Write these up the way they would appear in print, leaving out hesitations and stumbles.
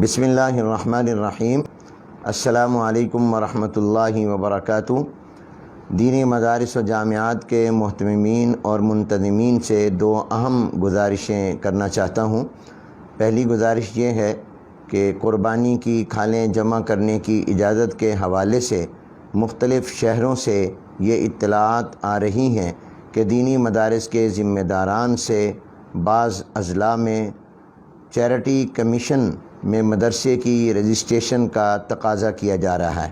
بسم اللہ الرحمن الرحیم۔ السلام علیکم ورحمۃ اللہ وبرکاتہ۔ دینی مدارس و جامعات کے محتممین اور منتظمین سے دو اہم گزارشیں کرنا چاہتا ہوں۔ پہلی گزارش یہ ہے کہ قربانی کی کھالیں جمع کرنے کی اجازت کے حوالے سے مختلف شہروں سے یہ اطلاعات آ رہی ہیں کہ دینی مدارس کے ذمہ داران سے بعض اضلاع میں چیریٹی کمیشن میں مدرسے کی رجسٹریشن کا تقاضا کیا جا رہا ہے۔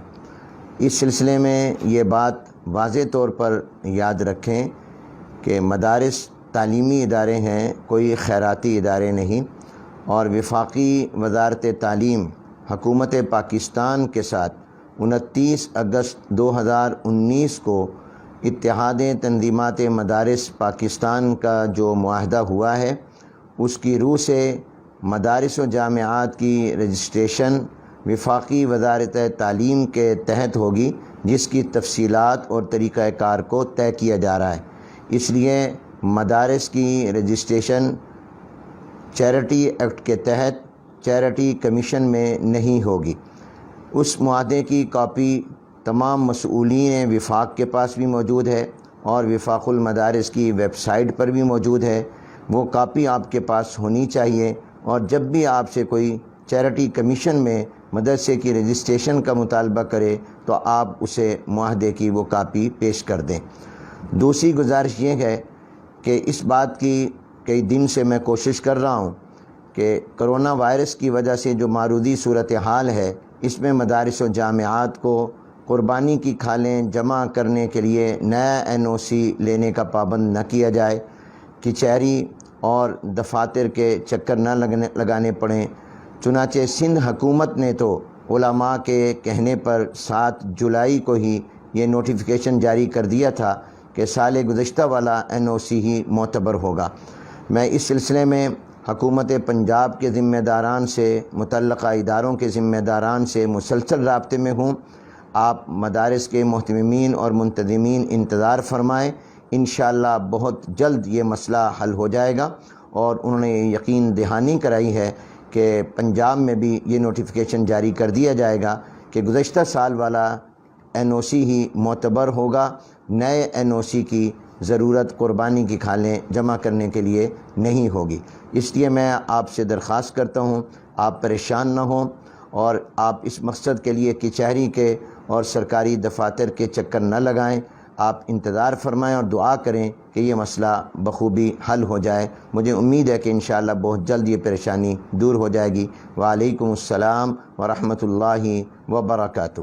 اس سلسلے میں یہ بات واضح طور پر یاد رکھیں کہ مدارس تعلیمی ادارے ہیں، کوئی خیراتی ادارے نہیں، اور وفاقی وزارت تعلیم حکومت پاکستان کے ساتھ 29 اگست 2019 کو اتحاد تنظیمات مدارس پاکستان کا جو معاہدہ ہوا ہے، اس کی روح سے مدارس و جامعات کی رجسٹریشن وفاقی وزارت تعلیم کے تحت ہوگی، جس کی تفصیلات اور طریقہ کار کو طے کیا جا رہا ہے۔ اس لیے مدارس کی رجسٹریشن چیریٹی ایکٹ کے تحت چیریٹی کمیشن میں نہیں ہوگی۔ اس معاہدے کی کاپی تمام مسئولین وفاق کے پاس بھی موجود ہے اور وفاق المدارس کی ویب سائٹ پر بھی موجود ہے۔ وہ کاپی آپ کے پاس ہونی چاہیے، اور جب بھی آپ سے کوئی چیریٹی کمیشن میں مدرسے کی رجسٹریشن کا مطالبہ کرے تو آپ اسے معاہدے کی وہ کاپی پیش کر دیں۔ دوسری گزارش یہ ہے کہ اس بات کی کئی دن سے میں کوشش کر رہا ہوں کہ کرونا وائرس کی وجہ سے جو معروضی صورتحال ہے، اس میں مدارس و جامعات کو قربانی کی کھالیں جمع کرنے کے لیے نیا NOC لینے کا پابند نہ کیا جائے، کچہری اور دفاتر کے چکر نہ لگانے پڑیں۔ چنانچہ سندھ حکومت نے تو علماء کے کہنے پر 7 جولائی کو ہی یہ نوٹیفیکیشن جاری کر دیا تھا کہ سال گزشتہ والا NOC ہی معتبر ہوگا۔ میں اس سلسلے میں حکومت پنجاب کے ذمہ داران سے، متعلقہ اداروں کے ذمہ داران سے مسلسل رابطے میں ہوں۔ آپ مدارس کے محتممین اور منتظمین انتظار فرمائیں، انشاءاللہ بہت جلد یہ مسئلہ حل ہو جائے گا، اور انہوں نے یقین دہانی کرائی ہے کہ پنجاب میں بھی یہ نوٹیفیکیشن جاری کر دیا جائے گا کہ گزشتہ سال والا NOC ہی معتبر ہوگا، نئے NOC کی ضرورت قربانی کی کھالیں جمع کرنے کے لیے نہیں ہوگی۔ اس لیے میں آپ سے درخواست کرتا ہوں، آپ پریشان نہ ہوں اور آپ اس مقصد کے لیے کچہری کے اور سرکاری دفاتر کے چکر نہ لگائیں۔ آپ انتظار فرمائیں اور دعا کریں کہ یہ مسئلہ بخوبی حل ہو جائے۔ مجھے امید ہے کہ انشاءاللہ بہت جلد یہ پریشانی دور ہو جائے گی۔ وعلیکم السلام ورحمۃ اللہ وبرکاتہ۔